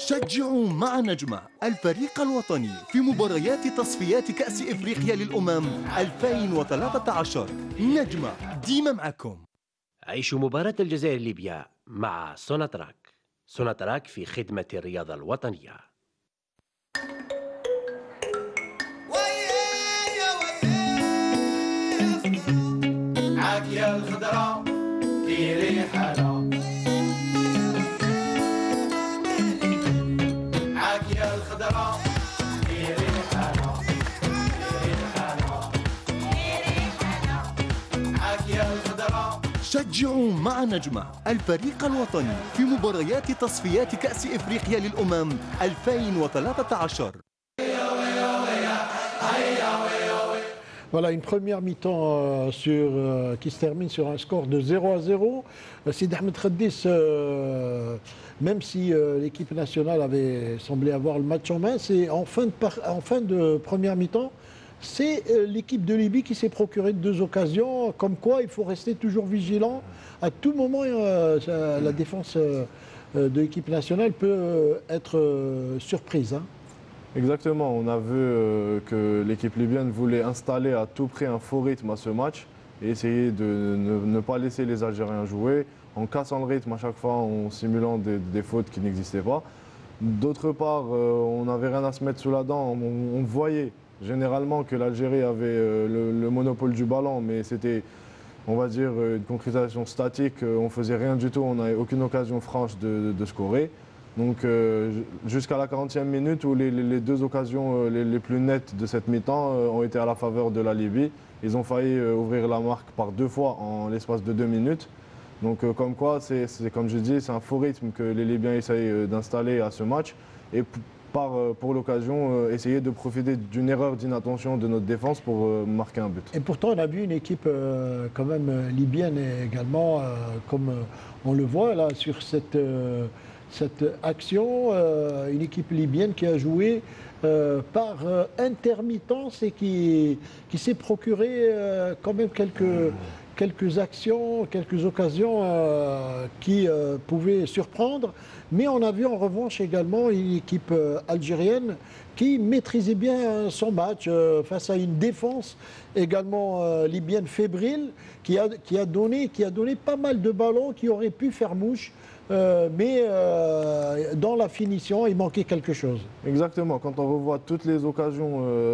شجعوا مع نجمة الفريق الوطني في مباريات تصفيات كأس إفريقيا للأمم 2013. نجمة ديما معكم. عيشوا مباراة الجزائر ليبيا مع سوناتراك. سوناتراك في خدمة الرياضة الوطنية. معاك يا الخضرا ديري حالة، معاك يا الخضرا ديري حالة، معاك يا الخضرا. شجعوا مع نجمة الفريق الوطني في مباريات تصفيات كأس إفريقيا للأمم 2013. Voilà une première mi-temps qui se termine sur un score de 0-0. Sid Ahmed Khaddis, même si l'équipe nationale avait semblé avoir le match en main, c'est en fin de première mi-temps, c'est l'équipe de Libye qui s'est procuré deux occasions, comme quoi il faut rester toujours vigilant. À tout moment, la défense de l'équipe nationale peut être surprise. Hein. Exactement, on a vu que l'équipe libyenne voulait installer à tout prix un faux rythme à ce match et essayer de ne pas laisser les Algériens jouer en cassant le rythme à chaque fois, en simulant des fautes qui n'existaient pas. D'autre part, on n'avait rien à se mettre sous la dent, on voyait généralement que l'Algérie avait le monopole du ballon, mais c'était, on va dire, une concrétisation statique, on faisait rien du tout, on n'avait aucune occasion franche de scorer. Donc jusqu'à la 40e minute où les deux occasions les plus nettes de cette mi-temps ont été à la faveur de la Libye. Ils ont failli ouvrir la marque par deux fois en l'espace de 2 minutes. Donc comme quoi, c'est comme je dis, c'est un faux rythme que les Libyens essayent d'installer à ce match. Et pour l'occasion, essayer de profiter d'une erreur d'inattention de notre défense pour marquer un but. Et pourtant, on a vu une équipe quand même libyenne également, comme on le voit là sur cette action, une équipe libyenne qui a joué par intermittence et qui s'est procuré quand même quelques actions, quelques occasions qui pouvaient surprendre. Mais on a vu en revanche également une équipe algérienne qui maîtrisait bien son match face à une défense également libyenne fébrile qui a donné pas mal de ballons qui auraient pu faire mouche. Mais dans la finition, il manquait quelque chose. Exactement. Quand on revoit toutes les occasions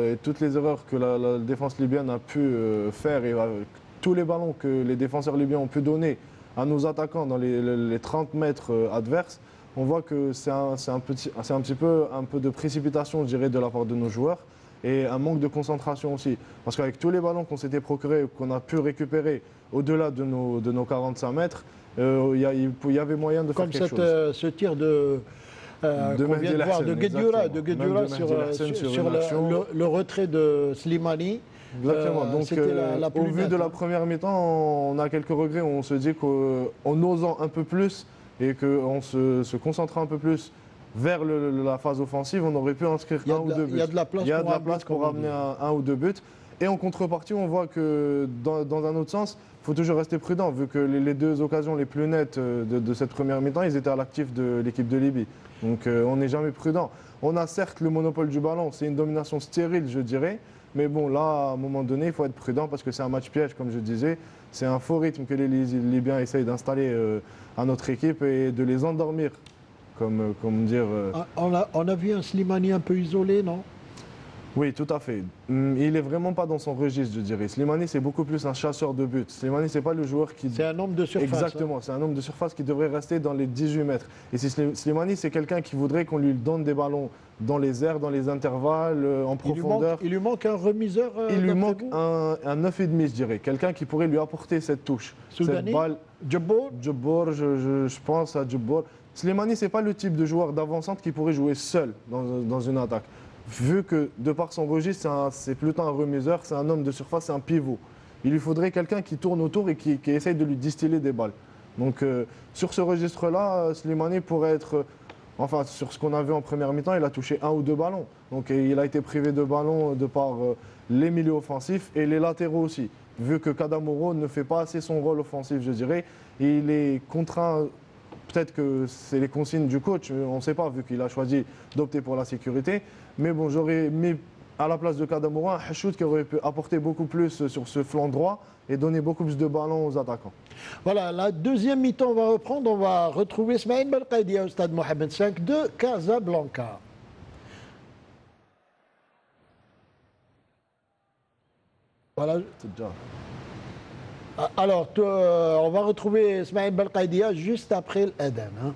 et toutes les erreurs que la défense libyenne a pu faire et tous les ballons que les défenseurs libyens ont pu donner à nos attaquants dans les 30 mètres adverses, on voit que c'est un petit peu de précipitation, je dirais, de la part de nos joueurs et un manque de concentration aussi. Parce qu'avec tous les ballons qu'on s'était procurés, qu'on a pu récupérer au-delà de nos 45 mètres, il y avait moyen de faire quelque chose. Comme ce tir qu'on vient de voir de Guedioura sur le retrait de Slimani. Exactement. Donc, au vu de la première mi-temps, on a quelques regrets. On se dit qu'en osant un peu plus et qu'en se concentrant un peu plus vers la phase offensive, on aurait pu inscrire un ou deux buts. Il y a de la place pour ramener un ou deux buts. Et en contrepartie, on voit que dans un autre sens, il faut toujours rester prudent, vu que les deux occasions les plus nettes de cette première mi-temps, ils étaient à l'actif de l'équipe de Libye. Donc on n'est jamais prudent. On a certes le monopole du ballon, c'est une domination stérile, je dirais. Mais bon, là, à un moment donné, il faut être prudent parce que c'est un match piège, comme je disais. C'est un faux rythme que les Libyens essayent d'installer à notre équipe et de les endormir, comme dire. On a vu un Slimani un peu isolé, non ? Oui, tout à fait. Il n'est vraiment pas dans son registre, je dirais. Slimani, c'est beaucoup plus un chasseur de buts. Slimani, ce n'est pas le joueur qui... C'est un homme de surface. Exactement, c'est un homme de surface qui devrait rester dans les 18 mètres. Et Slimani, c'est quelqu'un qui voudrait qu'on lui donne des ballons dans les airs, dans les intervalles, en profondeur. Il lui manque un remiseur. Il lui manque un 9,5, je dirais. Quelqu'un qui pourrait lui apporter cette touche. Soudani, cette balle. Djabor, je pense à Djabor. Slimani, ce n'est pas le type de joueur d'avant-centre qui pourrait jouer seul dans une attaque. Vu que, de par son registre, c'est plutôt un remiseur, c'est un homme de surface, c'est un pivot. Il lui faudrait quelqu'un qui tourne autour et qui essaye de lui distiller des balles. Donc, sur ce registre-là, Slimani pourrait être... Enfin, sur ce qu'on a vu en première mi-temps, il a touché 1 ou 2 ballons. Donc, il a été privé de ballons de par les milieux offensifs et les latéraux aussi. Vu que Kadamoro ne fait pas assez son rôle offensif, je dirais, il est contraint peut-être que c'est les consignes du coach, on ne sait pas, vu qu'il a choisi d'opter pour la sécurité. Mais bon, j'aurais mis à la place de Kadamoro un Hachout qui aurait pu apporter beaucoup plus sur ce flanc droit et donner beaucoup plus de ballons aux attaquants. Voilà, la deuxième mi-temps va reprendre. On va retrouver Smaïl Belkaidia au stade Mohamed V de Casablanca. Voilà. Alors, on va retrouver Smaïl Belkaidia juste après l'Adhan. Hein.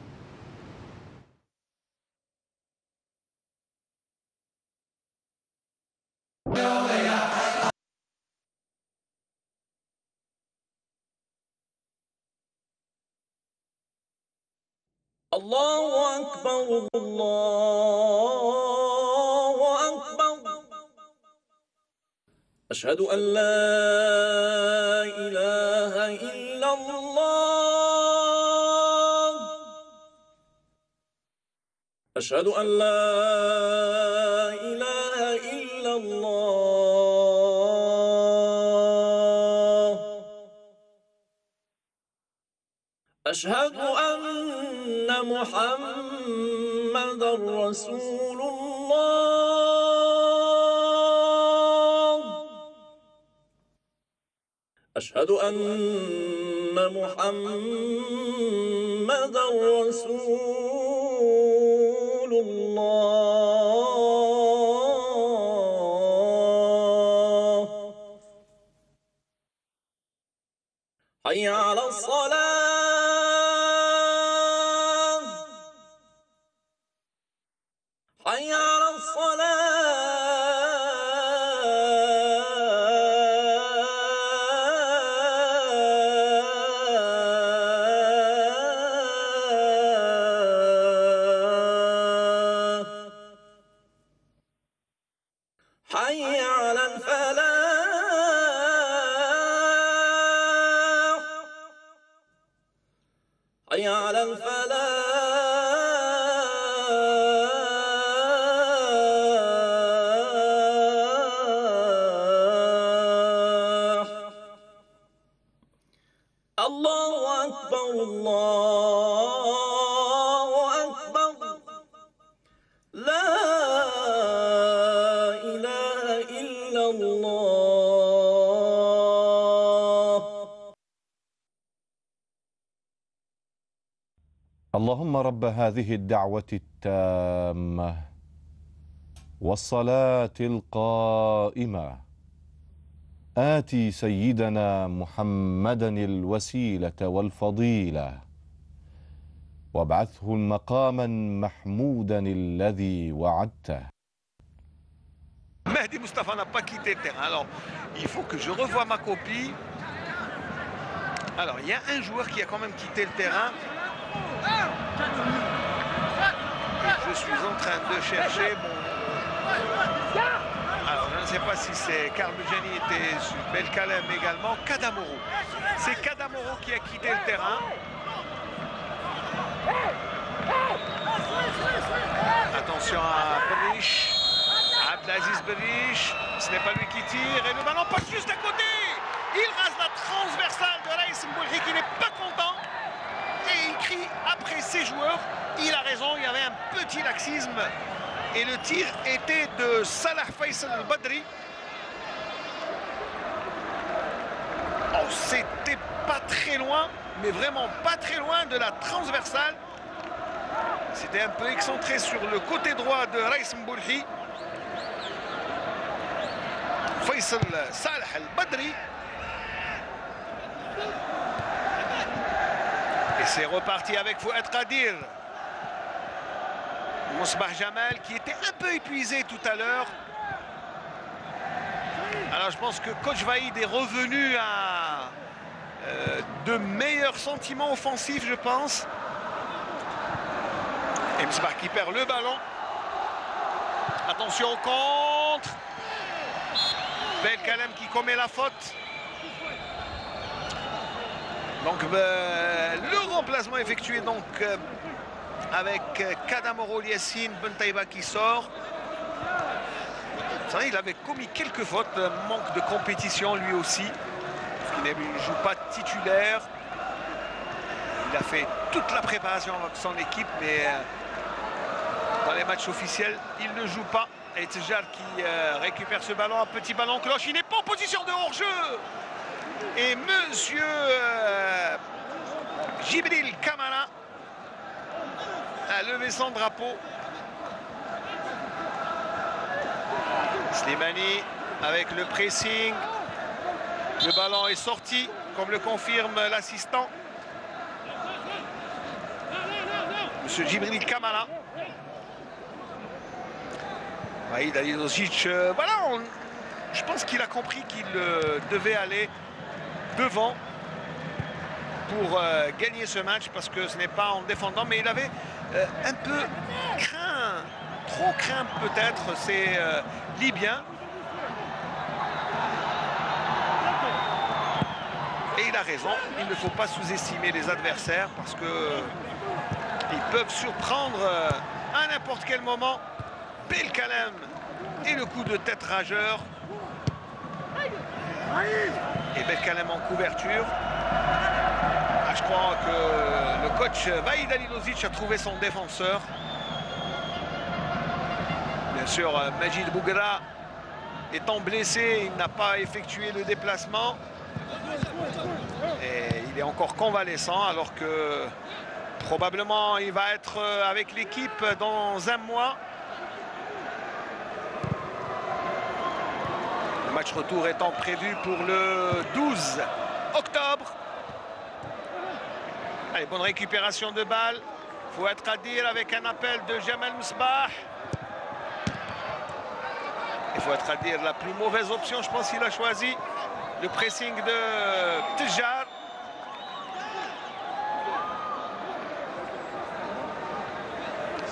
الله أكبر الله أكبر أشهد أن لا إله إلا الله أشهد أن لا إله إلا الله أشهد أن محمد رسول الله أشهد أن محمد رسول الله حي على الصلاة حي على الصلاة حي على الفلاح حي على الفلاح الله أكبر الله أكبر لا إله إلا الله اللهم رب هذه الدعوة التامة والصلاة القائمة آتي سيدنا محمدا الوسيلة والفضيلة وابعثه مقاما محمودا الذي وعدته. Mehdi Moustapha n'a pas quitté le terrain. Alors, il faut que je revoie ma copie. Alors, il y a un joueur qui a quand même quitté le terrain. Je suis en train de chercher mon... Alors, je ne sais pas si c'est Karl Bujani était sur Belkalem également. Kadamoro. C'est Kadamoro qui a quitté le terrain. Attention à Berish. Abdelaziz Berish. Ce n'est pas lui qui tire. Et le ballon passe juste à côté. Il rase la transversale de Raïs Mboulhi qui n'est pas content. Et il crie après ses joueurs. Il a raison, il y avait un petit laxisme. Et le tir était de Salah Faisal al-Badri. Oh, c'était pas très loin, mais vraiment pas très loin de la transversale. C'était un peu excentré sur le côté droit de Raïs Mboulhi. Faisal Salah al-Badri. Et c'est reparti avec Fouad Qadir. Mousbah Jamal qui était un peu épuisé tout à l'heure. Alors je pense que coach Vaïd est revenu à de meilleurs sentiments offensifs, je pense. Et Mousbah qui perd le ballon. Attention au contre. Belkalem qui commet la faute. Donc le remplacement effectué donc avec Kadamoro Yassine Bentaïba qui sort. Ça, il avait commis quelques fautes, manque de compétition lui aussi, parce qu'il ne joue pas titulaire. Il a fait toute la préparation avec son équipe, mais dans les matchs officiels, il ne joue pas. Et Tjar qui récupère ce ballon, un petit ballon cloche. Il n'est pas en position de hors-jeu. Et monsieur Djibril Kamara a levé son drapeau. Slimani avec le pressing. Le ballon est sorti, comme le confirme l'assistant. Monsieur Djibril Kamara. Vaïd Halilhodžić, voilà, je pense qu'il a compris qu'il devait aller devant pour gagner ce match, parce que ce n'est pas en défendant, mais il avait un peu craint, trop craint peut-être, ces Libyens. Et il a raison, il ne faut pas sous-estimer les adversaires, parce que ils peuvent surprendre à n'importe quel moment. Belkalem et le coup de tête rageur. Et Belkalem en couverture. Ah, je crois que le coach Vaïd Halilhodžić a trouvé son défenseur. Bien sûr, Majid Bougra étant blessé, il n'a pas effectué le déplacement. Et il est encore convalescent, alors que probablement il va être avec l'équipe dans un mois. Le match retour étant prévu pour le 12 octobre. Allez, bonne récupération de balle. Fouad Qadir avec un appel de Jamal Msbah. Il faut être à dire la plus mauvaise option, je pense qu'il a choisi le pressing de Tjar.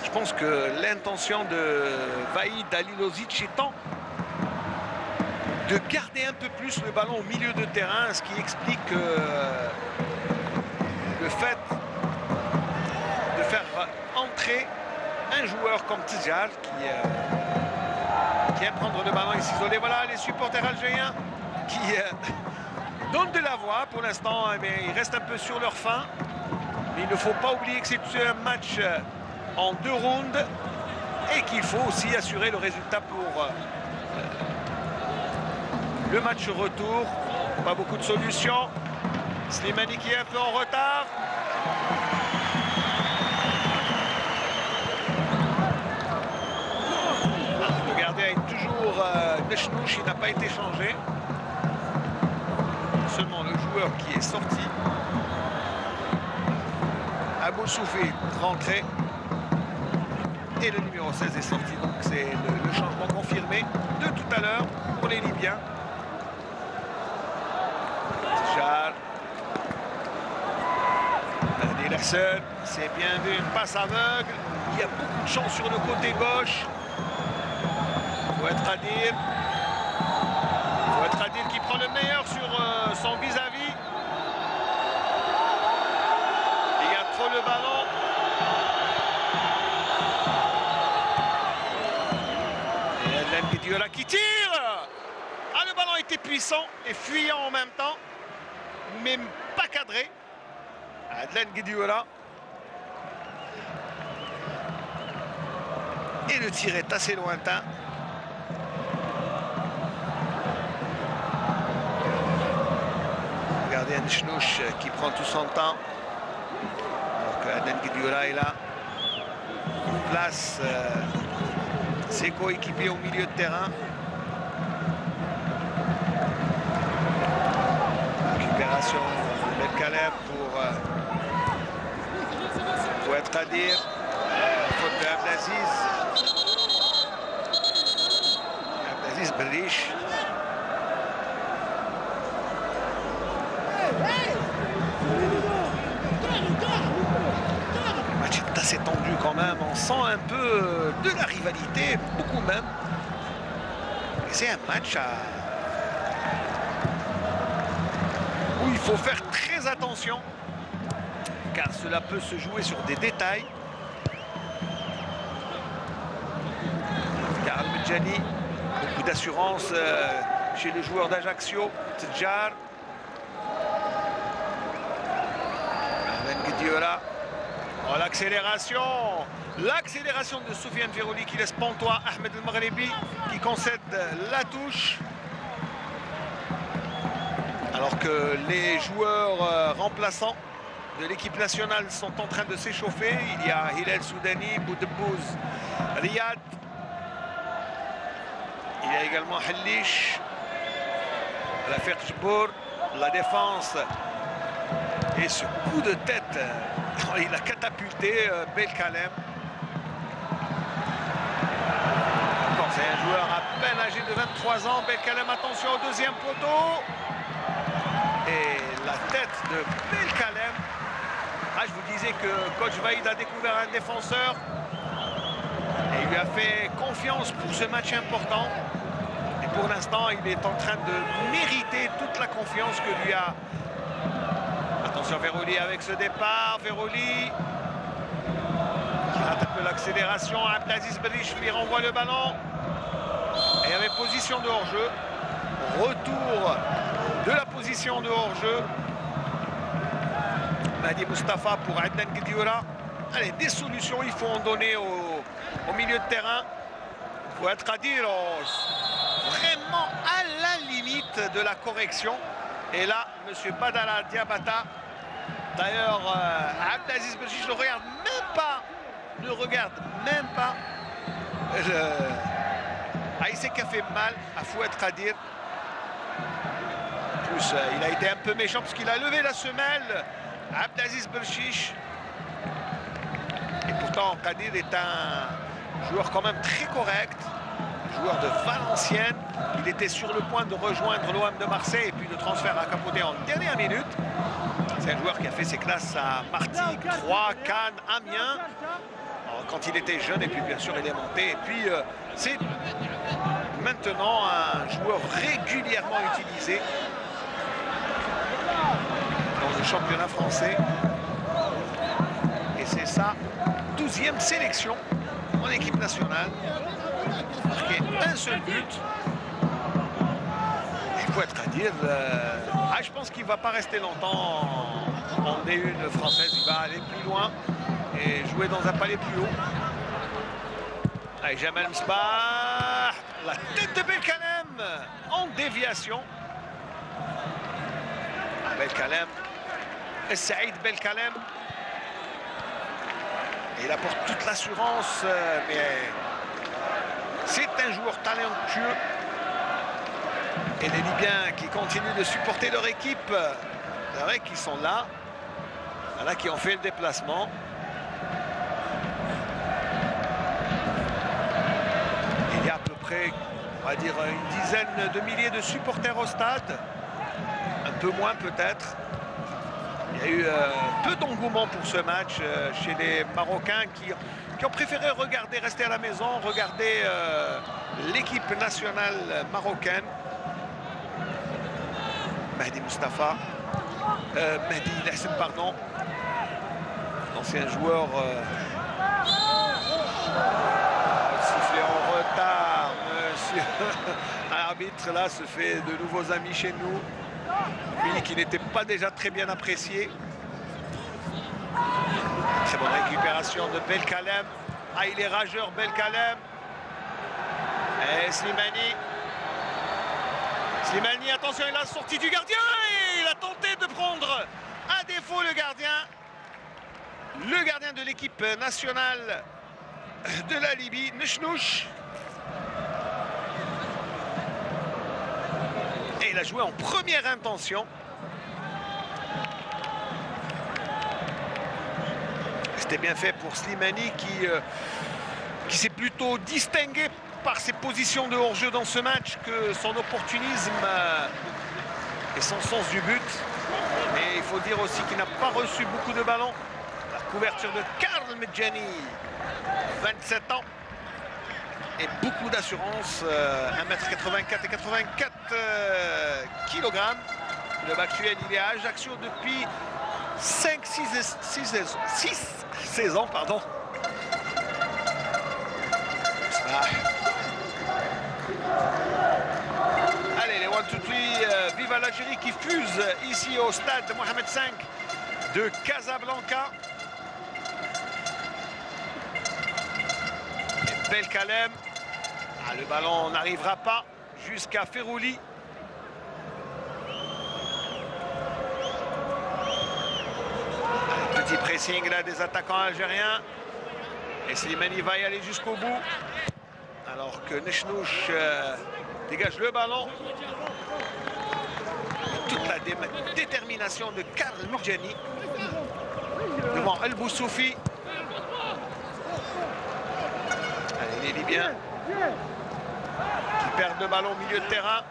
Je pense que l'intention de Vaïd Halilhodžić étant de garder un peu plus le ballon au milieu de terrain, ce qui explique le fait de faire entrer un joueur comme Tjar qui aime prendre le ballon et s'isoler. Voilà les supporters algériens qui donnent de la voix. Pour l'instant, ils restent un peu sur leur faim. Mais il ne faut pas oublier que c'est un match en 2 rounds et qu'il faut aussi assurer le résultat pour le match retour. Pas beaucoup de solutions. Slimani qui est un peu en retard. Le gardien est toujours Nechnouch, il n'a pas été changé. Seulement le joueur qui est sorti. Abou Soufi rentré. Et le numéro 16 est sorti. Donc c'est le changement confirmé de tout à l'heure pour les Libyens. Tjar. Larsen, c'est bien vu, une passe aveugle. Il y a beaucoup de chance sur le côté gauche. Fouad Qadir. Fouad Qadir qui prend le meilleur sur son vis-à-vis. Il y a trop le ballon. Et Adlan Guedioura qui tire. Ah, le ballon était puissant et fuyant en même temps, mais pas cadré. Adlan Guedioura. Et le tir est assez lointain. Regardez Nechnouch qui prend tout son temps. Donc Adlan Guedioura est là. Il place ses coéquipiers au milieu de terrain. Récupération de Belkalem pour Fouad Qadir. Faute de Abdelaziz. Abdelaziz Berriche. Le match est assez tendu quand même. On sent un peu de la rivalité, beaucoup même. Et c'est un match où il faut faire très attention, car cela peut se jouer sur des détails. Car Al-Medjani, beaucoup d'assurance chez le joueur d'Ajaccio, Tjar. L'accélération de Soufiane Ferrouli qui laisse pantois Ahmed El Maghribi qui concède la touche. Alors que les joueurs remplaçants de l'équipe nationale sont en train de s'échauffer. Il y a Hilal Soudani, Boudebouz, Riyad. Il y a également Halish, la Ferjbour, la défense. Et ce coup de tête, il a catapulté Belkalem. Encore, c'est un joueur à peine âgé de 23 ans. Belkalem, attention au deuxième poteau. Et la tête de Belkalem. Ah, je vous disais que coach Vaïd a découvert un défenseur. Et il lui a fait confiance pour ce match important. Et pour l'instant, il est en train de mériter toute la confiance que lui a. Attention Ferrouli avec ce départ. Ferrouli qui rate un peu l'accélération. Abdelaziz Berish lui renvoie le ballon. Et il y avait position de hors-jeu. Retour de la position de hors-jeu. Mahdi Mustafa pour Adnan Guedioura. Allez, des solutions, il faut en donner au milieu de terrain. Il faut être à dire vraiment à la limite de la correction. Et là, M. Badala Diabata, d'ailleurs, Abdelaziz Belchiche ne regarde même pas. Il sait qu'il a fait mal à Fouad Qadir. En plus, il a été un peu méchant parce qu'il a levé la semelle. Abdelaziz Belchiche. Et pourtant, Qadir est un joueur quand même très correct. Joueur de Valenciennes. Il était sur le point de rejoindre l'OM de Marseille et puis le transfert a capoté en dernière minute. C'est un joueur qui a fait ses classes à Martigues, Troyes, Cannes, Amiens. Alors, quand il était jeune et puis bien sûr il est monté. Et puis c'est maintenant un joueur régulièrement utilisé dans le championnat français. Et c'est sa 12e sélection en équipe nationale. Marqué un seul but. Il faut être à dire, je pense qu'il ne va pas rester longtemps en D1 française. Il va aller plus loin et jouer dans un palais plus haut. Allez, Jamal Msbah, la tête de Belkalem en déviation. Belkalem, Saïd Belkalem. Il apporte toute l'assurance, mais c'est un joueur talentueux. Et les Libyens qui continuent de supporter leur équipe, c'est vrai qu'ils sont là, qui ont fait le déplacement. Il y a à peu près, on va dire, une dizaine de milliers de supporters au stade, un peu moins peut-être. Il y a eu peu d'engouement pour ce match chez les Marocains qui ont préféré rester à la maison, regarder l'équipe nationale marocaine. Mahdi Mustafa, Mahdi Lassem, pardon, l'ancien joueur sifflé en retard, monsieur l'arbitre là se fait de nouveaux amis chez nous, lui qui n'était pas déjà très bien apprécié. Très bonne récupération de Belkalem. Il est rageur Belkalem. Et Slimani, attention, il a sorti du gardien et il a tenté de prendre à défaut le gardien de l'équipe nationale de la Libye, Nechnouch. Et il a joué en première intention. C'était bien fait pour Slimani qui s'est plutôt distingué par ses positions de hors-jeu dans ce match que son opportunisme et son sens du but. Mais il faut dire aussi qu'il n'a pas reçu beaucoup de ballons. La couverture de Karl Medjani, 27 ans. Et beaucoup d'assurance, 1m84 et 84 kg. Le actuel, il est à Ajaccio depuis 6 ans, pardon. Allez, les 1, 2, 3, vive l'Algérie qui fuse ici au stade Mohamed V de Casablanca. Belkalem. Ah, le ballon n'arrivera pas jusqu'à Ferrouli. Petit pressing là des attaquants algériens. Et Slimani va y aller jusqu'au bout. Alors que Nechnouch dégage le ballon. Toute la détermination de Karl Moudjani devant El Boussoufi. Allez, les Libyens qui perdent le ballon au milieu de terrain.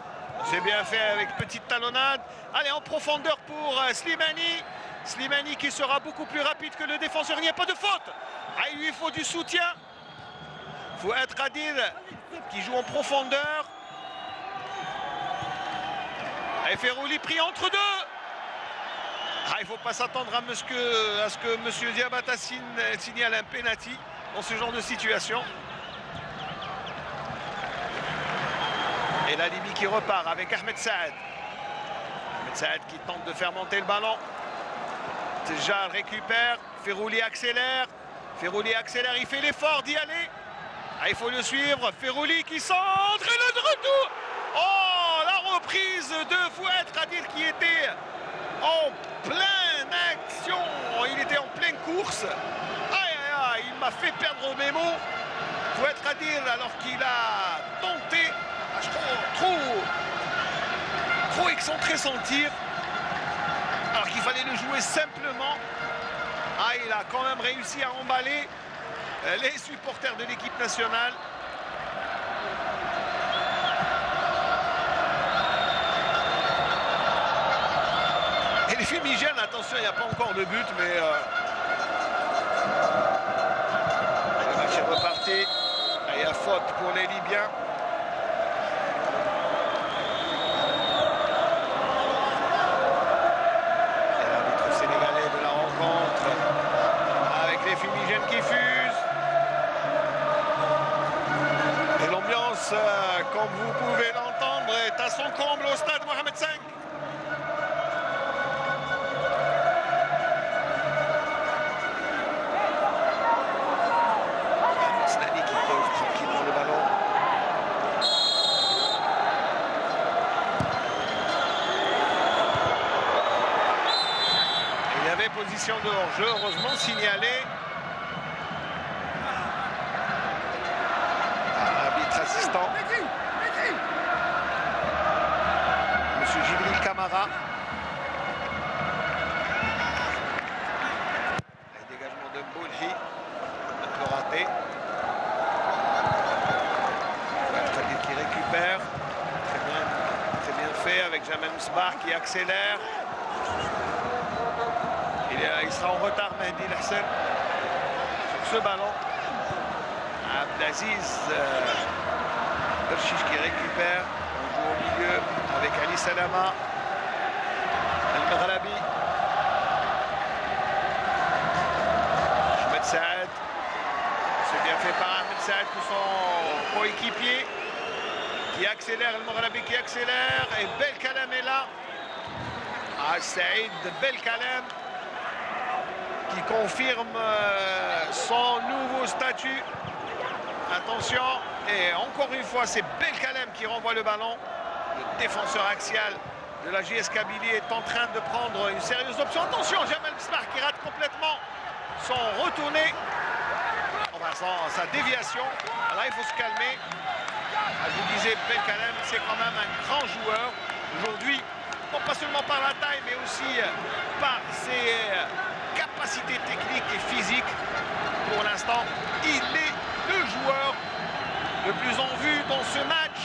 C'est bien fait avec petite talonnade. Allez, en profondeur pour Slimani. Slimani qui sera beaucoup plus rapide que le défenseur. Il n'y a pas de faute. Ah, il lui faut du soutien. Fouad Khadir qui joue en profondeur. Et Ferrouli pris entre deux. Ah, il ne faut pas s'attendre à ce que M. Diabata signale un penalty dans ce genre de situation. Et la Libye qui repart avec Ahmed Saad. Ahmed Saad qui tente de faire monter le ballon. Tejal récupère. Ferrouli accélère. Ferrouli accélère. Il fait l'effort d'y aller. Ah, il faut le suivre. Ferrouli qui centre. Et le retour. Oh, la reprise de Fouad Khadir qui était en pleine action. Il était en pleine course. Aïe, aïe, aïe, il m'a fait perdre mes mots. Fouad Khadir, alors qu'il a tenté, trop excentré son tir. Alors qu'il fallait le jouer simplement. Ah, il a quand même réussi à emballer les supporters de l'équipe nationale. Et les fumigènes, attention, il n'y a pas encore de but, mais le match est reparti. Il y a faute pour les Libyens. Et l'arbitre sénégalais de la rencontre avec les fumigènes qui fusent. Et l'ambiance, comme vous pouvez l'entendre, est à son comble au stade Mohamed V. Position de hors-jeu, heureusement signalée. Arbitre assistant. Monsieur Jibril Kamara. Le dégagement de Mboulhi. Un peu raté. Khadir qui récupère. Très bien fait avec Jamel Msbah qui accélère. Il sera en retard, Mehdi Lahsen, sur ce ballon. Abdelaziz Berchiche qui récupère. On joue au milieu avec Ali Salama. El-Maghrabi. Ahmed Saad. C'est bien fait par Ahmed Saad pour son coéquipier. Qui accélère, El-Maghrabi qui accélère. Et Belkalem est là. Ah, Saïd Belkalem. Qui confirme son nouveau statut. Attention, et encore une fois, c'est Belkalem qui renvoie le ballon. Le défenseur axial de la JS Kabylie est en train de prendre une sérieuse option. Attention, Jamel Msbah qui rate complètement son retourné. Enfin, sa déviation. Là, il faut se calmer. Je vous disais, Belkalem, c'est quand même un grand joueur. Aujourd'hui, non pas seulement par la taille, mais aussi par ses capacités techniques et physiques. Pour l'instant, il est le joueur le plus en vue dans ce match,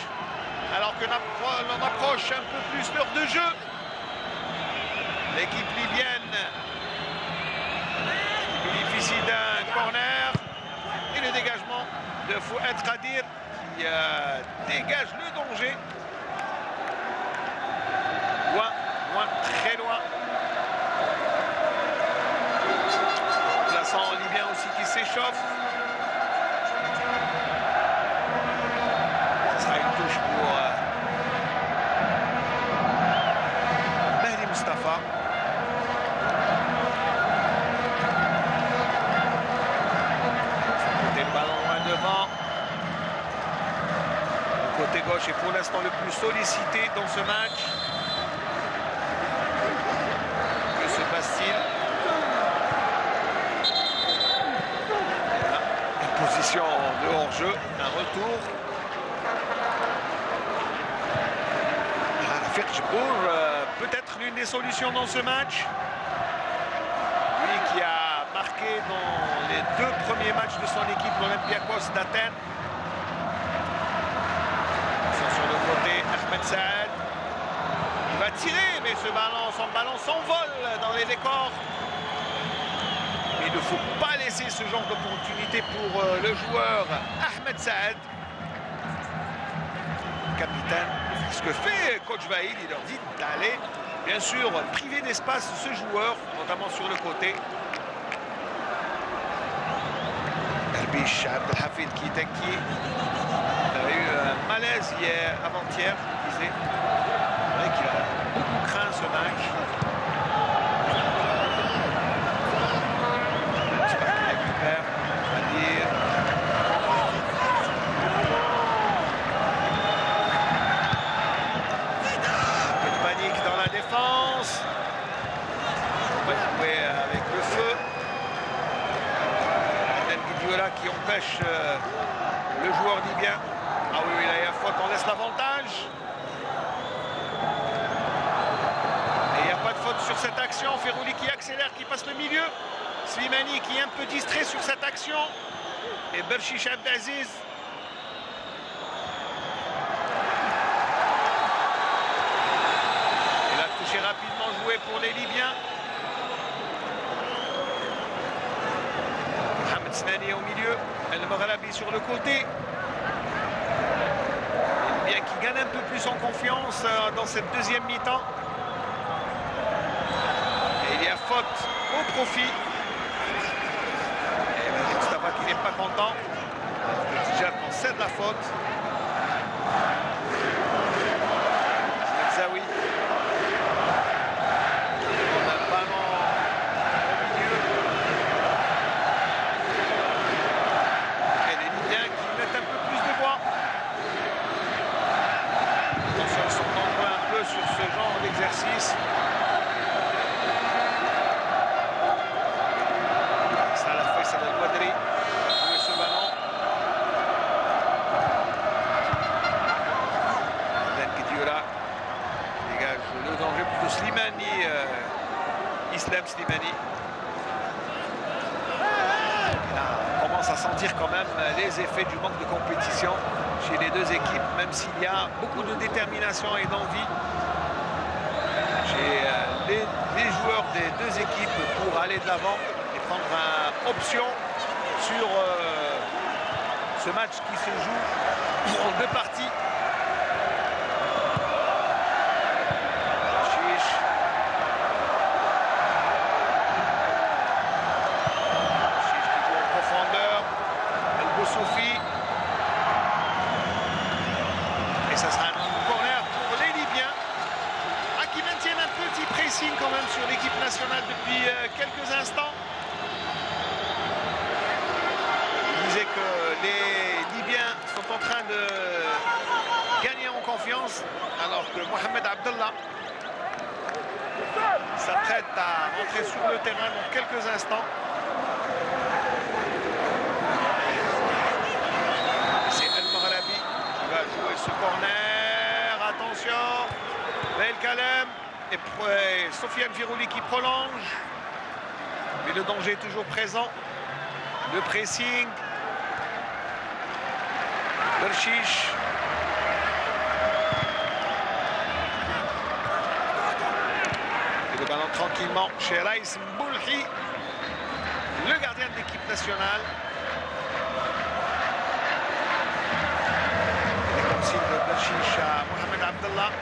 alors que l'on approche un peu plus l'heure de jeu. L'équipe libyenne qui bénéficie d'un corner et le dégagement de Fouad Khadir qui dégage le danger. Loin, très loin. Plaçant libyen aussi qui s'échauffe. Ce sera une touche pour Mehdi Mustafa. Le ballon loin devant. gauche est pour l'instant le plus sollicité dans ce match. Que se passe-t-il? Une position de hors-jeu, un retour. Firchbourg, peut-être l'une des solutions dans ce match. Lui qui a marqué dans les 2 premiers matchs de son équipe, l'Olympiakos d'Athènes. Sur le côté, Ahmed Saad. Il va tirer, mais son ballon s'envole dans les décors. Mais il ne faut pas laisser ce genre d'opportunité pour le joueur Ahmed Saad. Capitaine. Ce que fait coach Vahid, il leur dit d'aller, bien sûr, priver d'espace ce joueur, notamment sur le côté. Derbish Abdelhafid qui est inquiet. Il a eu un malaise hier, avant-hier, je disais. C'est vrai qu'il a beaucoup craint ce match. J'espère qu'il récupère, on va dire. Défense. On va jouer avec le feu. Guidiola qui empêche le joueur libyen. Ah oui, là il y a faute, on laisse l'avantage. Et il n'y a pas de faute sur cette action. Ferrouli qui accélère, qui passe le milieu. Slimani qui est un peu distrait sur cette action. Et Bershish Abdelaziz. Rapidement joué pour les Libyens. Mohamed Snani au milieu. El Moghalabi sur le côté. Les Libyens qui gagnent un peu plus en confiance dans cette deuxième mi-temps. Et il y a faute au profit. Et Mustafa qui n'est pas content. Déjà qu'on cède la faute. Zawi. Exercice. Salah Faisal El-Wadri a joué ce ballon. Ben Guidiola dégage le danger plutôt Slimani, Islam Slimani. Là, on commence à sentir quand même les effets du manque de compétition chez les deux équipes, même s'il y a beaucoup de détermination et d'envie. Les joueurs des deux équipes pour aller de l'avant et prendre option sur ce match qui se joue en 2 parties. Chiche. Chiche qui joue en profondeur. El Boussoufi. Et ça sera un corner pour les Libyens. Qui maintiennent un petit pressing quand même sur l'équipe nationale depuis quelques instants. Je disais que les Libyens sont en train de gagner en confiance, alors que Mohamed Abdallah s'apprête à rentrer sur le terrain dans quelques instants. C'est El Moghalabi qui va jouer ce corner. Attention. El Kalem et Sofiane Firouli qui prolonge. Mais le danger est toujours présent. Le pressing. Bershish. Et le ballon tranquillement chez Raïs Mboulhi, le gardien de l'équipe nationale. Et les consignes de Bershish à Mohamed Abdallah.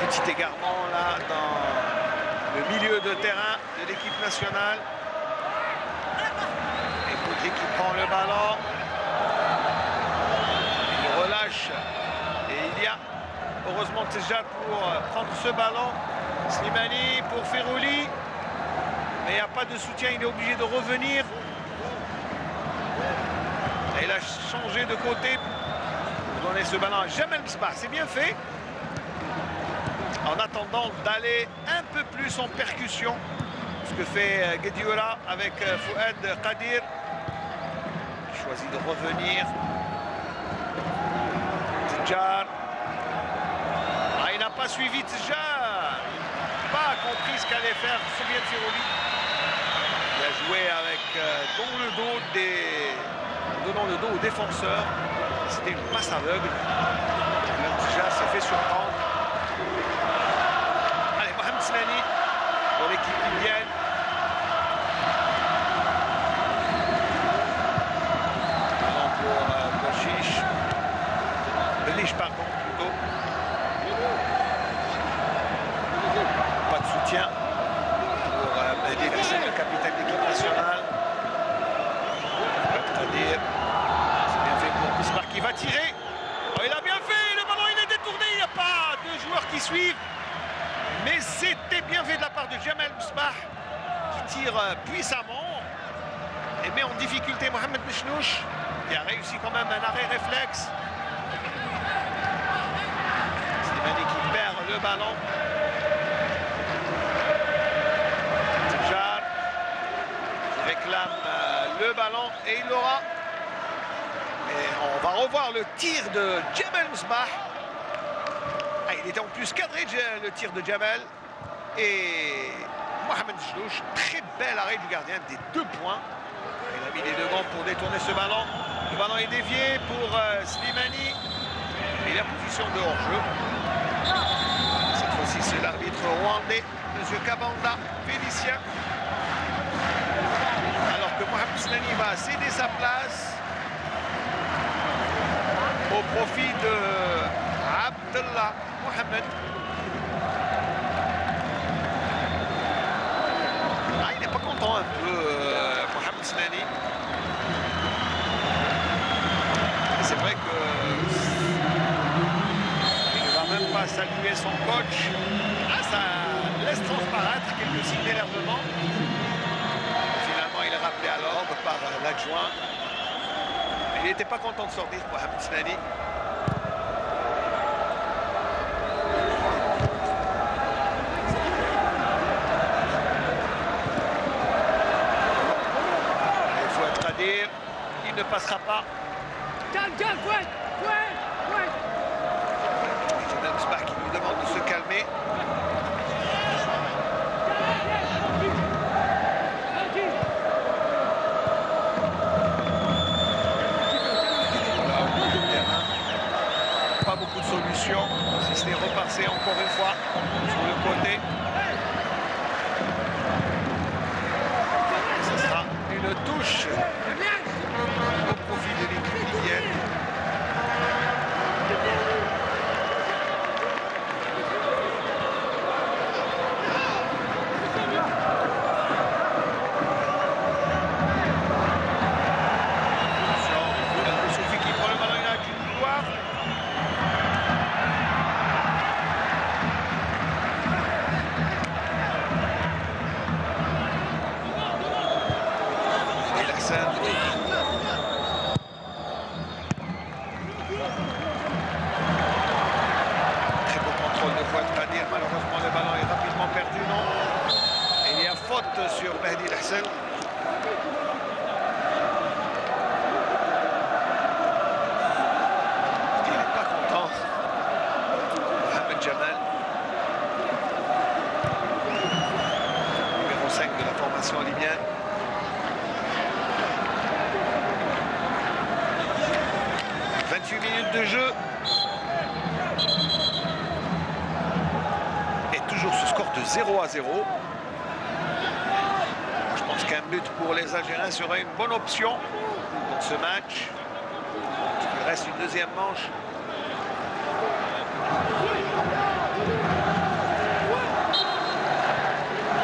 Petit égarement là dans le milieu de terrain de l'équipe nationale. Et Boudri qui prend le ballon. Il relâche. Et il y a heureusement Tejad pour prendre ce ballon. Slimani pour Ferrouli. Mais il n'y a pas de soutien, il est obligé de revenir. Et il a changé de côté pour donner ce ballon à Jamel Msbah. C'est bien fait. En attendant d'aller un peu plus en percussion. Ce que fait Guedioura avec Fouad Qadir. Il choisit de revenir. Tjar. Ah, il n'a pas suivi Tjar. Il n'a pas compris ce qu'allait faire Soufiane Firouli. Il a joué avec donnant le dos aux défenseurs. C'était une passe aveugle. Tjar s'est fait surprendre. Allez, Mohamed Slani pour l'équipe libyenne. Ballon pour Belich, pardon, plutôt. Pas de soutien pour Mehdi Hassan, le capitaine de l'équipe nationale. C'est-à-dire, c'est bien fait pour Msbah qui va tirer. Oh, il a bien fait, le ballon il est détourné, il n'y a pas deux joueurs qui suivent. Mais c'était bien fait de la part de Jamel Msbah qui tire puissamment et met en difficulté Mohamed Michnouch qui a réussi quand même un arrêt réflexe. Slimani qui perd le ballon. Tjar qui réclame le ballon et il l'aura. Et on va revoir le tir de Jamel Msbah. Ah, il était en plus cadré le tir de Jamel. Et Mohamed Michnouch, très bel arrêt du gardien des 2 points. Il a mis les 2 gants pour détourner ce ballon. Le ballon est dévié pour Slimani. Et la position de hors-jeu. Cette fois-ci, c'est l'arbitre rwandais, M. Kabanda, Félicien. Alors que Mohamed Slani va céder sa place au profit de Abdallah Mohamed. Ah, il n'est pas content un peu, Mohamed Slani. C'est vrai que il ne va même pas saluer son coach. Ah, ça laisse transparaître quelques signes d'énervement. Finalement, il est rappelé à l'ordre par l'adjoint. Il n'était pas content de sortir, Mohamed Slani. Il ne passera pas. Jamel Msbah qui lui demande de se calmer. Voilà, au milieu de terrain. Pas beaucoup de solutions, si ce n'est repasser encore une fois sur le côté. Ce sera une touche au profit de l'équipe libyenne. Sophie qui prend le ballon, il a du couloir. Et la scène. Malheureusement, le ballon est rapidement perdu, non. Et il y a faute sur Mehdi Hassan. Il n'est pas content. Mohamed Jamal, numéro 5 de la formation libyenne. « 28 minutes de jeu. Toujours ce score de 0-0. Je pense qu'un but pour les Algériens serait une bonne option dans ce match. Il reste une deuxième manche.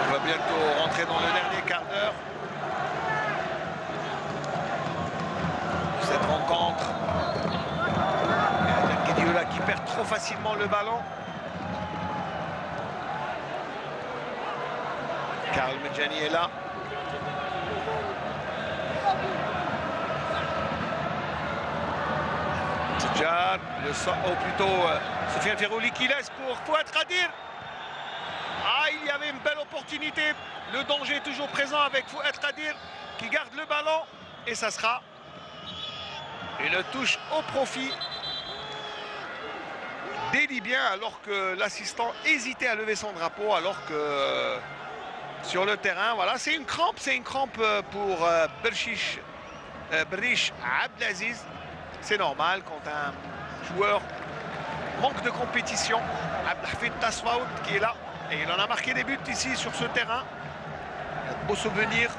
On va bientôt rentrer dans le dernier quart d'heure de cette rencontre. Et Guedioura qui perd trop facilement le ballon. Karl Medjani est là. Tidjar, ou plutôt Soufiane Ferrouli qui laisse pour Fouad Khadir. Ah, il y avait une belle opportunité. Le danger est toujours présent avec Fouad Khadir qui garde le ballon. Et ça sera une touche au profit des Libyens, alors que l'assistant hésitait à lever son drapeau, alors que sur le terrain, voilà, c'est une crampe pour Berchish Abdelaziz. C'est normal quand un joueur manque de compétition. Abdelhafid Tasfaout qui est là, et il en a marqué des buts ici sur ce terrain. Il y a de beaux souvenirs.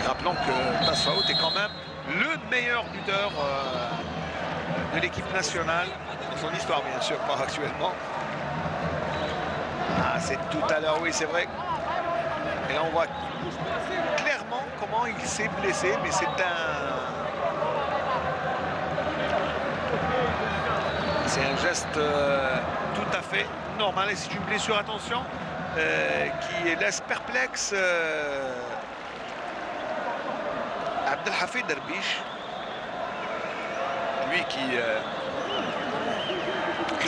Rappelons que Tasfaout est quand même le meilleur buteur de l'équipe nationale, dans son histoire bien sûr, pas actuellement. Ah, c'est tout à l'heure, oui c'est vrai. Et là on voit clairement comment il s'est blessé, mais c'est un geste tout à fait normal, et c'est une blessure, attention, qui laisse perplexe Abdelhafid Derbiche, lui qui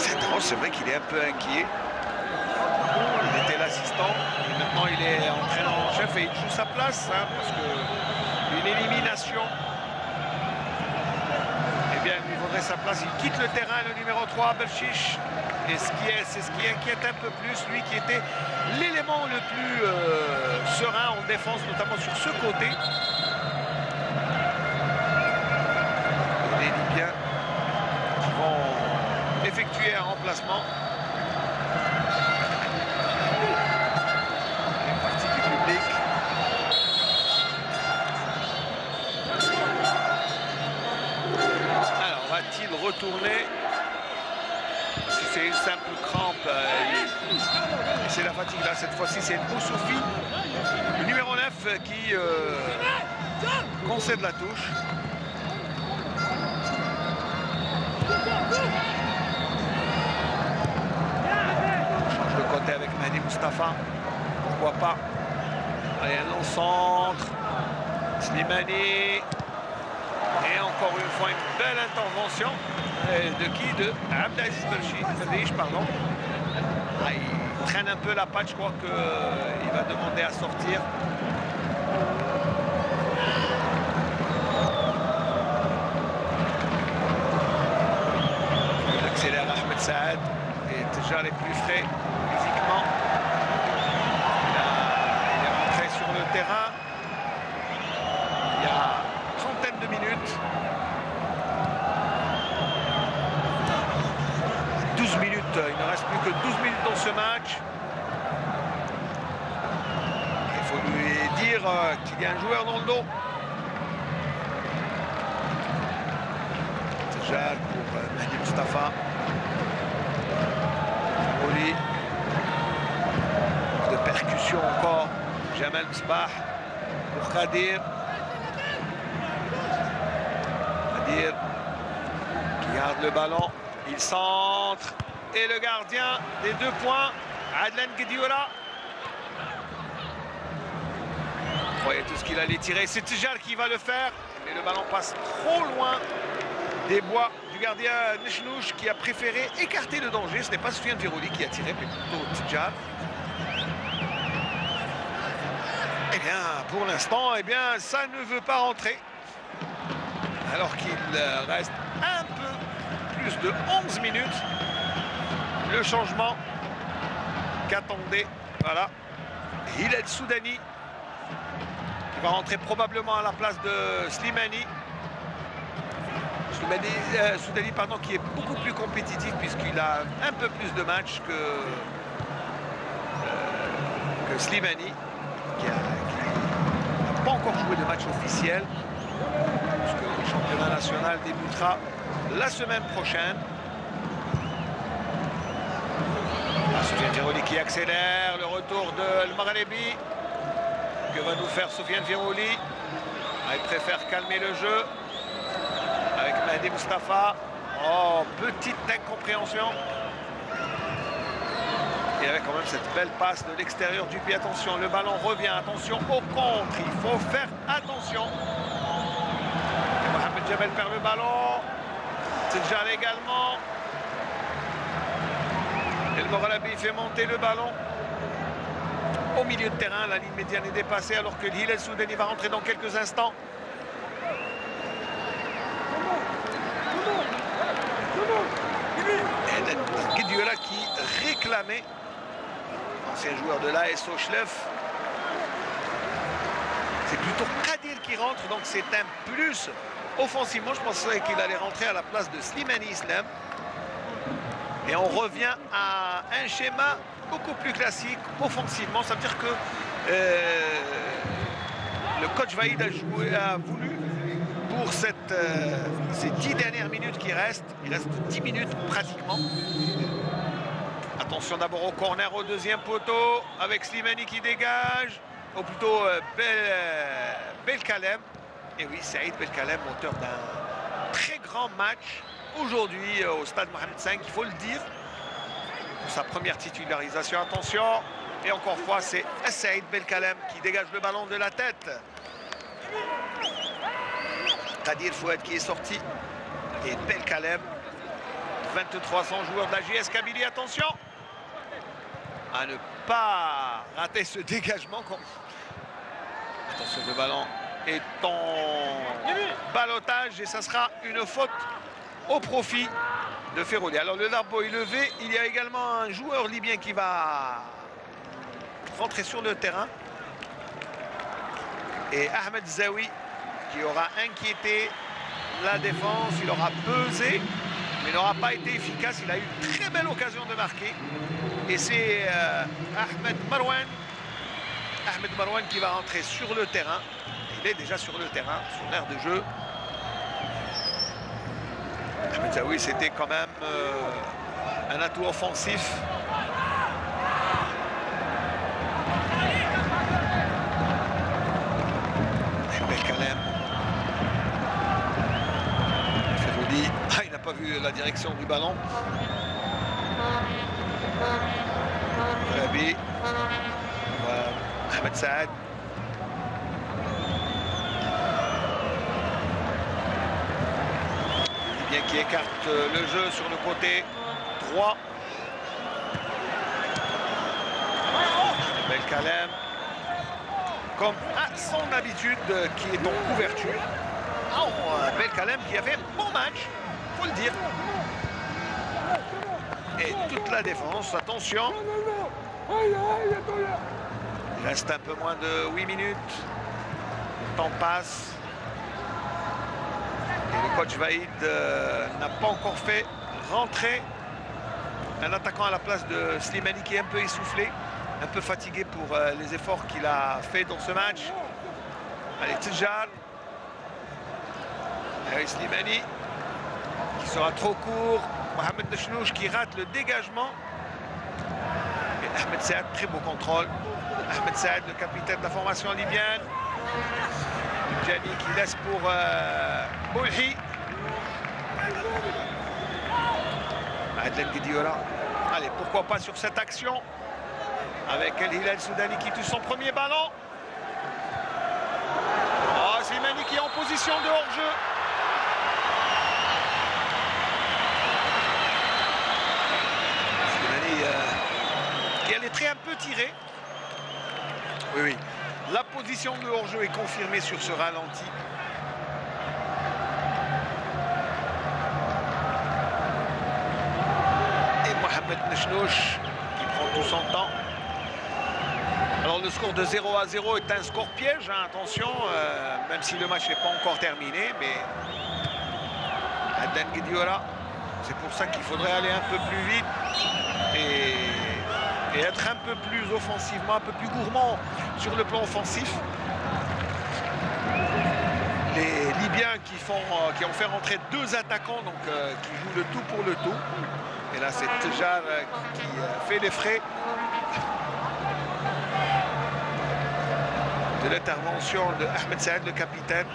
s'interroge. C'est vrai qu'il est un peu inquiet. Il était l'assistant et maintenant il est entraîneur en chef et il joue sa place, hein, parce que une élimination, eh bien, il lui vaudrait sa place. Il quitte le terrain, le numéro 3, Berchish. Et c'est ce qui inquiète un peu plus, lui qui était l'élément le plus serein en défense, notamment sur ce côté. Les Libyens qui vont effectuer un remplacement. Une partie du public. Alors, va-t-il retourner? Si c'est une simple crampe, c'est la fatigue. Là, cette fois-ci, c'est Boussoufi, le numéro 9, qui concède la touche. Change de côté avec Mahdi Mustafa. Pourquoi pas? Allez, un long centre. Slimani. Et encore une fois, une belle intervention. De qui? De Abdelaziz Berchish, pardon. Ah, il traîne un peu la patte, je crois qu'il va demander à sortir. Il accélère Ahmed Saad, et déjà les plus frais physiquement. Il est rentré sur le terrain il y a une trentaine de minutes. 12 minutes, il ne reste plus que 12 minutes dans ce match. Il faut lui dire qu'il y a un joueur dans le dos. Tejal pour Mahdi Mustafa. Oli. De percussion encore. Jamal Msbah pour Khadir. Khadir qui garde le ballon. Il centre, et le gardien des 2 points, Adlan Guedioura. On croyait tout ce qu'il allait tirer. C'est Tidjar qui va le faire, mais le ballon passe trop loin des bois du gardien Nechnouch, qui a préféré écarter le danger. Ce n'est pas Soufiane Ferrouli qui a tiré, mais plutôt Tidjar. Eh bien, pour l'instant, eh bien, ça ne veut pas rentrer. Alors qu'il reste un peu plus de 11 minutes. Le changement qu'attendait, voilà, Hilal Soudani, qui va rentrer probablement à la place de Slimani. Soudani, pardon, qui est beaucoup plus compétitif puisqu'il a un peu plus de matchs que Slimani, qui n'a pas encore joué de match officiel, puisque le championnat national débutera la semaine prochaine. Soufiane Ferrouli qui accélère, le retour de El Maghrebi. Que va nous faire Soufiane Ferrouli? Il préfère calmer le jeu avec Mahdi Mustafa. Oh, petite incompréhension. Et avec quand même cette belle passe de l'extérieur du pied. Attention, le ballon revient. Attention au contre. Il faut faire attention. Et Mohamed Jabel perd le ballon. Tidjal également. El Moghrabi fait monter le ballon. Au milieu de terrain, la ligne médiane est dépassée alors que Hilal Soudani va rentrer dans quelques instants. Et Guediola qui réclamait, ancien joueur de l'AS Ochlef. C'est plutôt Kadil qui rentre, donc c'est un plus offensivement. Je pensais qu'il allait rentrer à la place de Slimani Islam. Et on revient à un schéma beaucoup plus classique offensivement. Ça veut dire que le coach Vaïd a voulu, pour ces 10 dernières minutes qui restent, il reste 10 minutes pratiquement. Attention d'abord au corner au deuxième poteau avec Slimani qui dégage, ou plutôt Belkalem. Et oui, Saïd Belkalem, auteur d'un très grand match aujourd'hui au stade Mohamed V, il faut le dire. Pour sa première titularisation, attention. Et encore une fois, c'est Saïd Belkalem qui dégage le ballon de la tête. Kadir Fouad qui est sorti. Et Belkalem, 2300 joueurs de la JS Kabylie, attention à ne pas rater ce dégagement. Attention, le ballon est en ballottage et ça sera une faute au profit de Ferroli. Alors le darbo est levé. Il y a également un joueur libyen qui va rentrer sur le terrain. Et Ahmed Zawi qui aura inquiété la défense. Il aura pesé, mais il n'aura pas été efficace. Il a eu une très belle occasion de marquer. Et c'est Ahmed Marouane qui va rentrer sur le terrain. Il est déjà sur le terrain, sur l'aire de jeu. Ahmed Zawi, c'était quand même un atout offensif. Belkalem. Ferroli. Ah, il n'a pas vu la direction du ballon. Rabi. Ahmed Saad. Libyen qui écarte le jeu sur le côté droit. Belkalem, comme à son habitude, qui est en couverture. Belkalem qui a fait un bon match, faut le dire. Et toute la défense, attention. Il reste un peu moins de 8 minutes. Le temps passe. Et le coach Vaïd n'a pas encore fait rentrer un attaquant à la place de Slimani qui est un peu essoufflé, un peu fatigué pour les efforts qu'il a fait dans ce match. Allez, Tidjal. Allez, Slimani qui sera trop court. Mohamed Nechnouch qui rate le dégagement. Et Ahmed Saad, très beau contrôle. Ahmed Saad, le capitaine de la formation libyenne. Djani qui laisse pour Boulhi. Adel Guediola. Allez, pourquoi pas sur cette action avec El Hilal Soudani qui touche son premier ballon. Oh, Slimani qui est en position de hors-jeu. Slimani qui a les traits un peu tirés. Oui, oui. La position de hors-jeu est confirmée sur ce ralenti. Et Mohamed Nechnouch qui prend tout son temps. Alors le score de 0-0 est un score piège, hein, attention, même si le match n'est pas encore terminé, mais Adel Guediola, c'est pour ça qu'il faudrait aller un peu plus vite et être un peu plus offensivement, un peu plus gourmand sur le plan offensif. Les Libyens qui ont fait rentrer 2 attaquants, donc qui jouent le tout pour le tout. Et là, c'est Tidjal qui fait les frais de l'intervention de Ahmed Saad, le capitaine.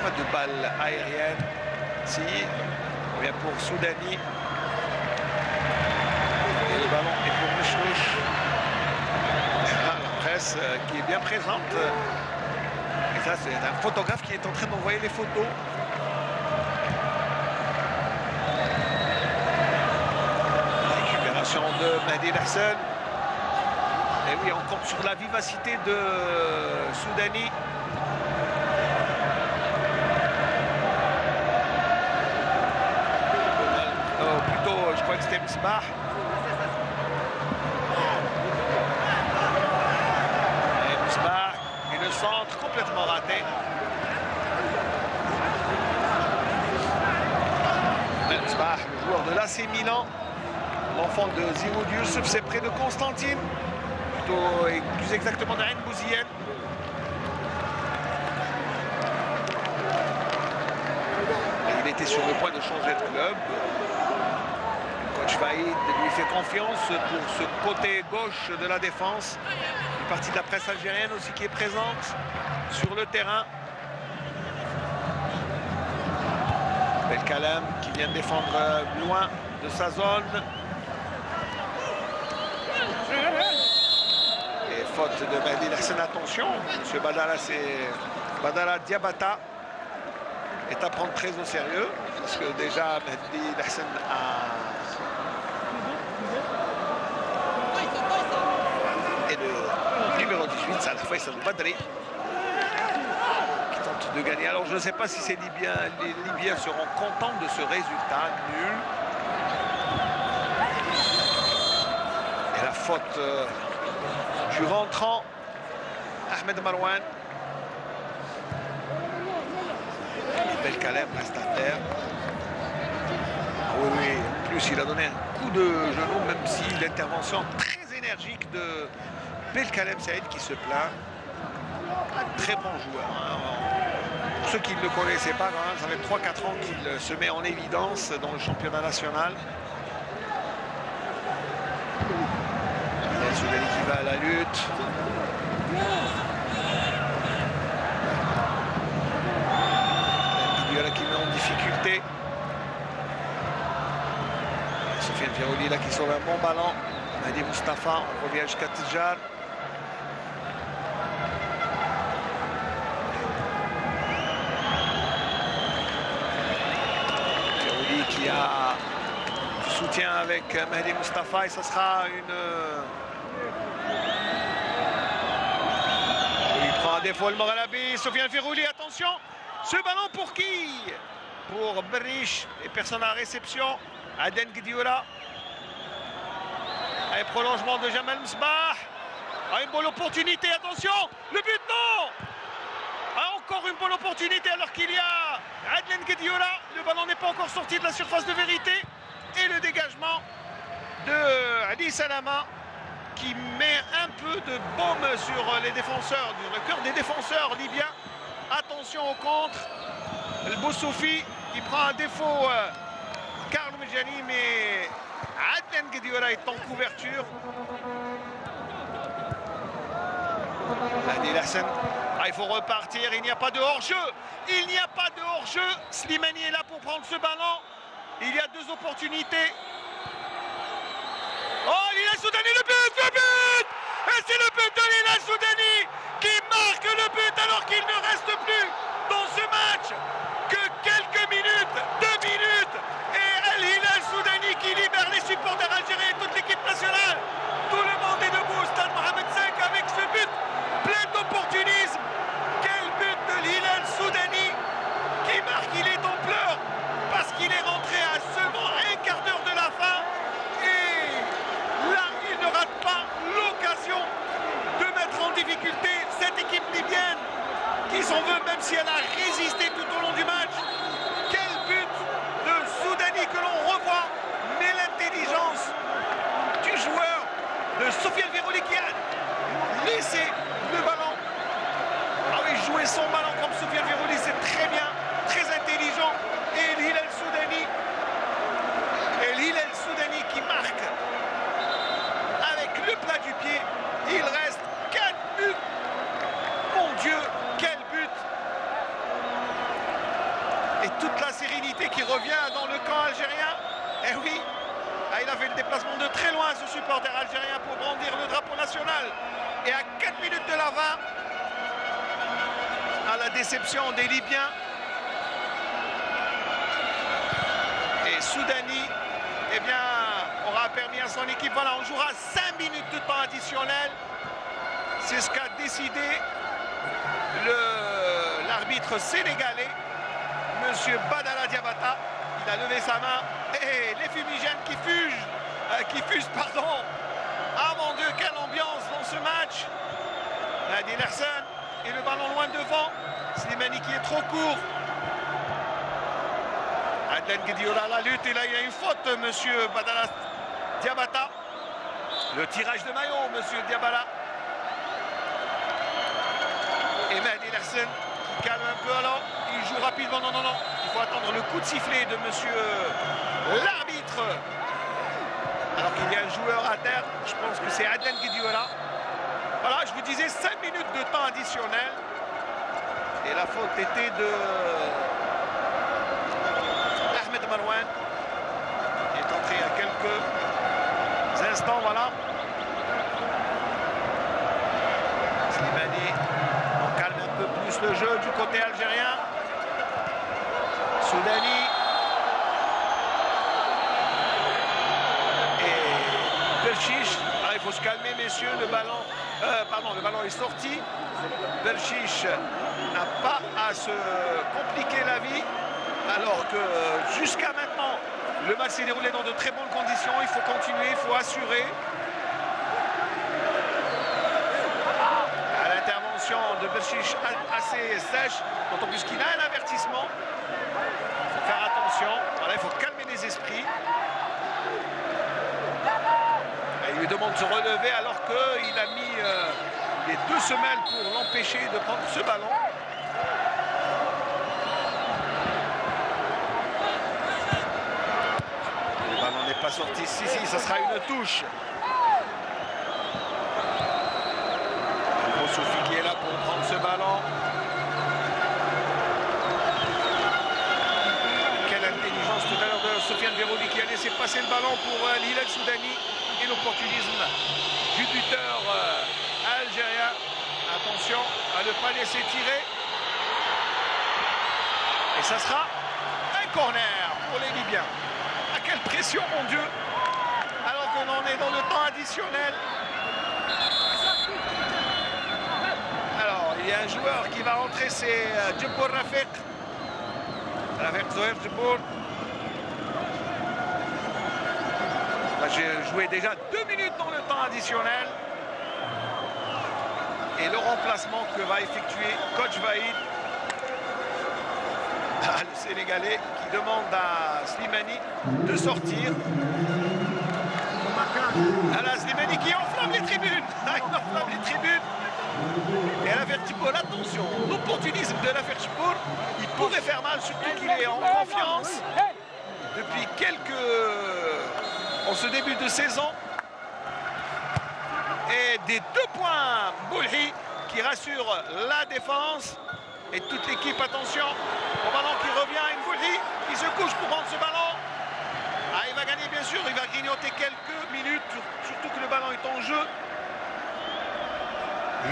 Pas de balle aérienne. Si, on vient pour Soudani. Et le ballon est pour Mechrouch. La presse qui est bien présente. Et ça, c'est un photographe qui est en train d'envoyer les photos. Récupération de Mehdi Hassan. Et oui, on compte sur la vivacité de Soudani. Plutôt, je crois que c'était Misbah. Et Misbah, et le centre complètement raté. Misbah, le joueur de l'AC Milan, l'enfant de Zimoud Youssouf, c'est près de Constantine. Et plus exactement d'Ain Bouzienne. Il était sur le point de changer de club. Le coach Faïd lui fait confiance pour ce côté gauche de la défense. Une partie de la presse algérienne aussi qui est présente sur le terrain. Belkalem qui vient de défendre loin de sa zone. Faute de Mehdi Hassan, attention, M. Badara Diabata est à prendre très au sérieux, parce que déjà Mehdi Hassan et le numéro 18, Salah Faisal Badri, qui tente de gagner. Alors je ne sais pas si les Libyens seront contents de ce résultat nul. Et la faute du rentrant Ahmed Marouane. Belkalem reste à terre. Oui, oui, en plus il a donné un coup de genou, même si l'intervention très énergique de Belkalem Saïd qui se plaint. Un très bon joueur. Hein. Pour ceux qui ne le connaissaient pas, hein, ça fait 3-4 ans qu'il se met en évidence dans le championnat national. Soudani qui va à la lutte. Guidiola qui met en difficulté. Sofiane Firouli là qui sauve un bon ballon. Mehdi Mustafa, on revient jusqu'à Tidjar. Firouli qui a soutien avec Mehdi Mustafa et ça sera une... Il prend un défaut le Moralabi, Sofiane Firouli, attention. Ce ballon pour qui? Pour Berriche et personne à réception. Aden Guedioura. Et prolongement de Jamal Misbah. Une bonne opportunité, attention. Le but non. Encore une bonne opportunité alors qu'il y a Aden Guedioura. Le ballon n'est pas encore sorti de la surface de vérité. Et le dégagement de Ali Salama qui met un peu de baume sur les défenseurs, le cœur des défenseurs libyens. Attention au contre. Le Boussoufi qui prend un défaut Karl Medjani, mais Adnan Guedioura est en couverture. Mehdi Hassan, il faut repartir, il n'y a pas de hors-jeu. Il n'y a pas de hors-jeu. Slimani est là pour prendre ce ballon. Il y a deux opportunités. Oh, Hilal Soudani, le but! Et c'est le but de Hilal Soudani qui marque le but alors qu'il ne reste plus dans ce match que quelques minutes, 2 minutes. Et El Hilal Soudani qui libère les supporters algériens et toute l'équipe nationale. Tout le monde est debout, Stade Mohamed V avec ce but plein d'opportunisme. Quel but de Hilal Soudani qui marque, il est en pleurs parce qu'il est rentré à seulement un quart d'heure de la fin. Et là, il ne rate pas l'occasion de mettre en difficulté cette équipe libyenne qui s'en veut, même si elle a résisté tout au long du match. fait le déplacement de très loin, ce supporter algérien, pour brandir le drapeau national. Et à 4 minutes de la fin, à la déception des Libyens, et Soudani, eh bien, aura permis à son équipe, voilà, on jouera 5 minutes de temps additionnel. C'est ce qu'a décidé l'arbitre sénégalais, monsieur Badala Diabata. Il a levé sa main et les fumigènes qui fusent, pardon. Ah mon Dieu, quelle ambiance dans ce match. Mehdi Larsen et le ballon loin devant. Slimani qui est trop court. Adlan Guedioura à la lutte et là il y a une faute, monsieur Badala Diabata. Le tirage de maillot, monsieur Diabala. Et Mehdi Larsen qui calme un peu alors. Il joue rapidement, non. Il faut attendre le coup de sifflet de monsieur l'arbitre. Alors qu'il y a un joueur à terre, je pense que c'est Adlan Guedioura. Voilà, je vous disais 5 minutes de temps additionnel. Et la faute était de Ahmed Marouane. Il est entré il y a quelques instants, voilà. Slimani, on calme un peu plus le jeu du côté algérien. Soudani. Et Berchiche. Ah, il faut se calmer, messieurs. Le ballon est sorti. Berchiche n'a pas à se compliquer la vie. Alors que jusqu'à maintenant, le match s'est déroulé dans de très bonnes conditions. Il faut continuer, il faut assurer. À l'intervention de Berchiche assez sèche, d'autant plus qu'il a un avertissement. Il faut faire attention. Voilà, il faut calmer les esprits. Et il lui demande de se relever alors qu'il a mis les 2 semelles pour l'empêcher de prendre ce ballon. Le ballon n'est pas sorti. Si, ça sera une touche. Sophie qui est là pour prendre ce ballon. Quelle intelligence tout à l'heure de Sofiane Veroli qui a laissé passer le ballon pour Hilal Soudani et l'opportunisme du buteur algérien. Attention à ne pas laisser tirer. Et ça sera un corner pour les Libyens. À quelle pression, mon Dieu! Alors que l'on est dans le temps additionnel. Alors, il y a un joueur qui va rentrer, c'est Djibour Rafiq. Rafiq Zoher Djibour. J'ai joué déjà 2 minutes dans le temps additionnel. Et le remplacement que va effectuer Coach Vaïd. Le Sénégalais qui demande à Slimani de sortir. Voilà, Slimani qui enflamme les tribunes. Il enflamme les tribunes. Et à la Vertipour, attention, l'opportunisme de la Vertipour, il pourrait faire mal, surtout qu'il est en confiance depuis en ce début de saison. Et des 2 points, Boulhi qui rassure la défense. Et toute l'équipe, attention, au ballon qui revient, une Boulhi qui se couche pour prendre ce ballon. Ah, il va gagner bien sûr, il va grignoter quelques minutes, surtout que le ballon est en jeu.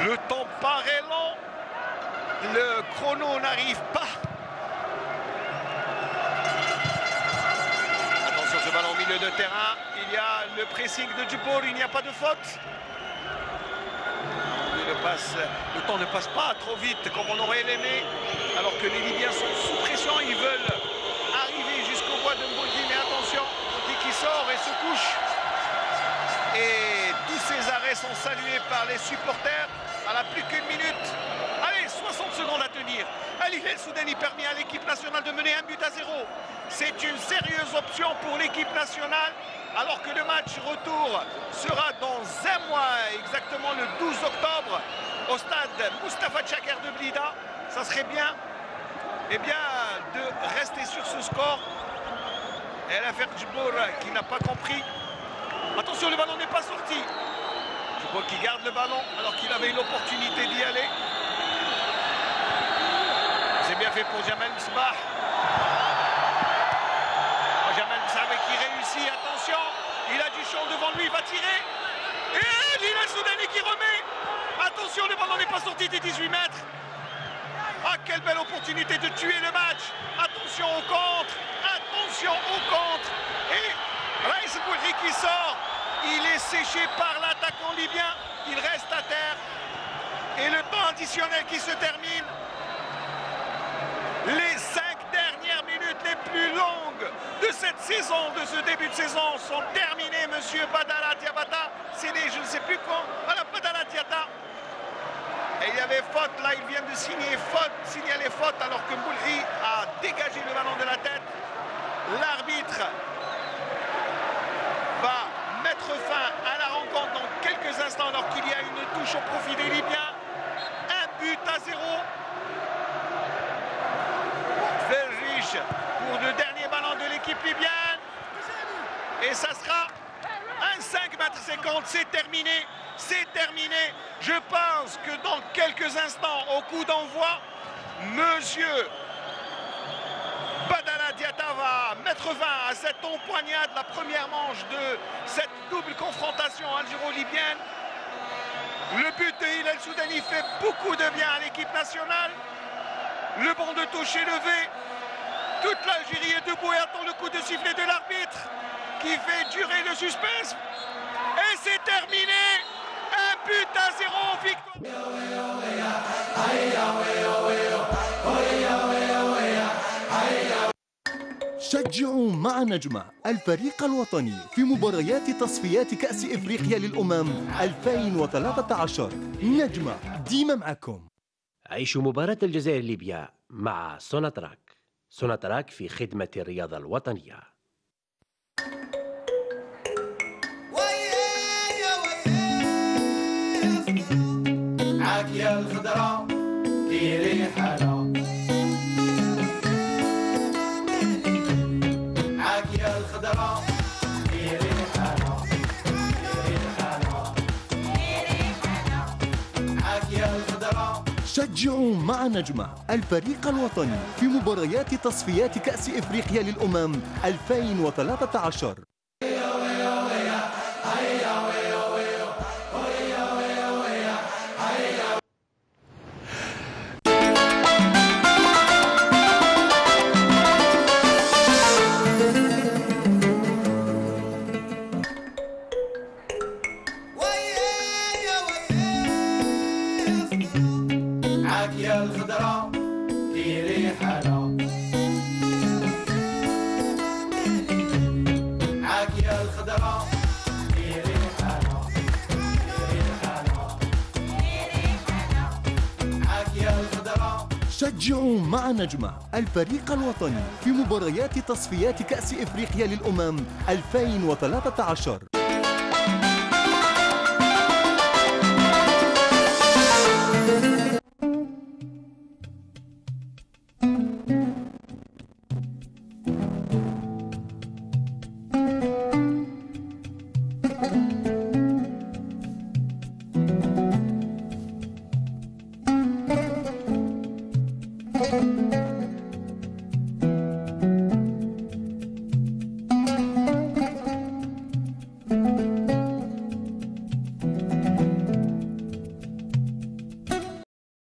Le temps paraît long, le chrono n'arrive pas. Attention, ce ballon au milieu de terrain, il y a le pressing de Djibour, il n'y a pas de faute. Le temps ne passe pas trop vite comme on aurait aimé, alors que les Libyens sont sous pression, ils veulent arriver jusqu'au bois de Mboudi, mais attention, Mboudi qui sort et se couche. Et tous ces arrêts sont salués par les supporters. À la plus qu'une minute. Allez, 60 secondes à tenir. Hilal Soudani permet à l'équipe nationale de mener 1-0. C'est une sérieuse option pour l'équipe nationale. Alors que le match retour sera dans un mois, exactement le 12 octobre, au stade Moustapha Tchaker de Blida. Ça serait bien, de rester sur ce score. Et l'affaire Djibour qui n'a pas compris. Attention, le ballon n'est pas sorti. Djibour qui garde le ballon alors qu'il avait l'opportunité d'y aller. C'est bien fait pour Jamel Msbah. Jamel Msbah qui réussit, attention, il a du champ devant lui, il va tirer. Et Hilal Soudani qui remet. Attention, le ballon n'est pas sorti des 18 mètres. Ah, quelle belle opportunité de tuer le match. Attention au contre, attention au contre. Et Raïs Boulri qui sort. Il est séché par l'attaquant libyen. Il reste à terre. Et le temps additionnel qui se termine. Les 5 dernières minutes les plus longues de cette saison, de ce début de saison, sont terminées, monsieur Badara Diabata. C'est les, je ne sais plus quand. Voilà, Badara Diata. Et il y avait faute, là, il vient de signaler faute, alors que Boulri a dégagé le ballon de la tête. L'arbitre va mettre fin à la rencontre dans quelques instants, alors qu'il y a une touche au profit des Libyens. 1-0. Verrich pour le dernier ballon de l'équipe libyenne. Et ça sera un 5,50 m. C'est terminé. C'est terminé. Je pense que dans quelques instants, au coup d'envoi, monsieur Badara Diata va mettre fin à cette empoignade, la première manche de cette double confrontation algéro-libyenne. Le but de Hilal Soudani fait beaucoup de bien à l'équipe nationale. Le banc de touche est levé. Toute l'Algérie est debout et attend le coup de sifflet de l'arbitre qui fait durer le suspense. Et c'est terminé. 1-0, victoire. شجعوا مع نجمة الفريق الوطني في مباريات تصفيات كأس إفريقيا للأمم 2013. نجمة ديما معكم. عيشوا مباراة الجزائر ليبيا مع سوناتراك. سوناتراك في خدمة الرياضة الوطنية. عاكية الخضراء ديري حالة، عاكية الخضراء ديري حالة، عاكية الخضراء. شجعوا مع نجمة الفريق الوطني في مباريات تصفيات كأس إفريقيا للأمم 2013. عاكية الخضراء ديري حالة، عاكية الخضراء ديري حالة، عاكية الخضراء. شجعوا مع نجمة الفريق الوطني في مباريات تصفيات كأس إفريقيا للأمم 2013.